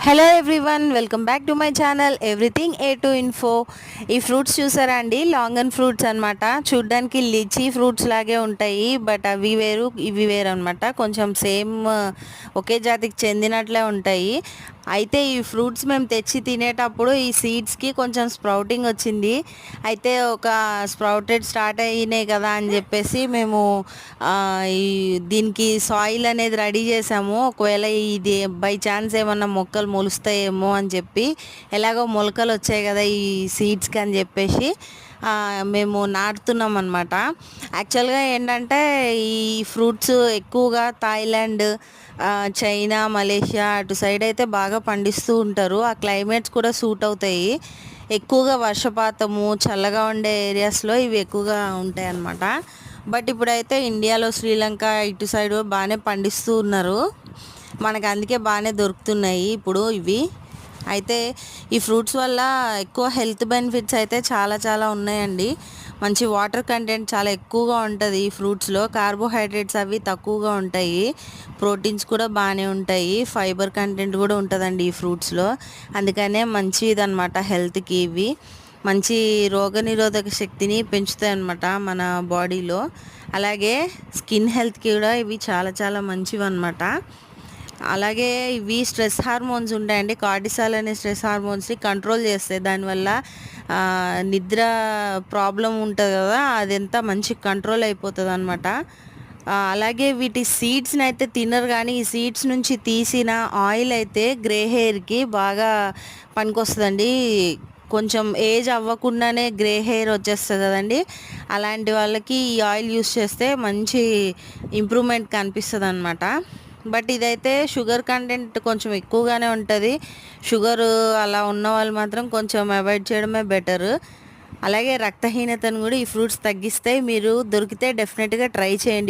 Hello everyone, welcome back to my channel everything A to info. ఈ fruits చూసారా అండి, లాంగన్ fruits అనమాట. చూడ్డానికి లిచీ ఫ్రూట్స్ లాగే ఉంటాయి, బట్ అవి వేరు ఇవి వేరు అనమాట. కొంచెం సేమ్ ఒకే జాతికి చెందినట్లే ఉంటాయి. అయితే ఈ ఫ్రూట్స్ మేము తెచ్చి తినేటప్పుడు ఈ సీడ్స్కి కొంచెం స్ప్రౌటింగ్ వచ్చింది. అయితే ఒక స్ప్రౌటెడ్ స్టార్ట్ అయినాయి కదా అని చెప్పేసి మేము ఈ దీనికి సాయిల్ అనేది రెడీ చేసాము. ఒకవేళ ఇది బై ఛాన్స్ ఏమన్నా మొక్కలు మొలుస్తాయేమో అని చెప్పి, ఎలాగో మొలకలు వచ్చాయి కదా ఈ సీడ్స్కి అని చెప్పేసి మేము నాటుతున్నాం అనమాట. యాక్చువల్గా ఏంటంటే ఈ ఫ్రూట్స్ ఎక్కువగా థాయిలాండ్, చైనా, మలేషియా అటు సైడ్ అయితే బాగా పండిస్తూ ఉంటారు. ఆ క్లైమేట్స్ కూడా సూట్ అవుతాయి. ఎక్కువగా వర్షపాతము చల్లగా ఉండే ఏరియాస్లో ఇవి ఎక్కువగా ఉంటాయి అన్నమాట. బట్ ఇప్పుడైతే ఇండియాలో శ్రీలంక ఇటు సైడ్ బాగానే పండిస్తూ ఉన్నారు. మనకు అందుకే బాగానే దొరుకుతున్నాయి ఇప్పుడు ఇవి. అయితే ఈ ఫ్రూట్స్ వల్ల ఎక్కువ హెల్త్ బెనిఫిట్స్ అయితే చాలా చాలా ఉన్నాయండి. మంచి వాటర్ కంటెంట్ చాలా ఎక్కువగా ఉంటుంది ఈ ఫ్రూట్స్లో. కార్బోహైడ్రేట్స్ అవి తక్కువగా ఉంటాయి, ప్రోటీన్స్ కూడా బాగానే ఉంటాయి, ఫైబర్ కంటెంట్ కూడా ఉంటుందండి ఈ ఫ్రూట్స్లో. అందుకనే మంచిది అనమాట హెల్త్కి. ఇవి మంచి రోగనిరోధక శక్తిని పెంచుతాయి అన్నమాట మన బాడీలో. అలాగే స్కిన్ హెల్త్కి కూడా ఇవి చాలా చాలా మంచివి అనమాట. అలాగే ఇవి స్ట్రెస్ హార్మోన్స్ ఉంటాయండి, కార్టిసాల్ అనే స్ట్రెస్ హార్మోన్స్ని కంట్రోల్ చేస్తాయి. దానివల్ల నిద్ర ప్రాబ్లం ఉంటుంది కదా, అదంతా మంచి కంట్రోల్ అయిపోతుంది అనమాట. అలాగే వీటి సీడ్స్ని అయితే తినరు, కానీ ఈ సీడ్స్ నుంచి తీసిన ఆయిల్ అయితే గ్రే హెయిర్కి బాగా పనికొస్తుందండి. కొంచెం ఏజ్ అవ్వకుండానే గ్రే హెయిర్ వచ్చేస్తుంది కదండి, అలాంటి వాళ్ళకి ఈ ఆయిల్ యూస్ చేస్తే మంచి ఇంప్రూవ్మెంట్ కనిపిస్తుంది అనమాట. బట్ ఇదైతే షుగర్ కంటెంట్ కొంచెం ఎక్కువగానే ఉంటుంది. షుగర్ అలా ఉన్న వాళ్ళు మాత్రం కొంచెం అవాయిడ్ చేయడమే బెటర్. అలాగే రక్తహీనతను కూడా ఈ ఫ్రూట్స్ తగ్గిస్తాయి. మీరు దొరికితే డెఫినెట్గా ట్రై చేయండి.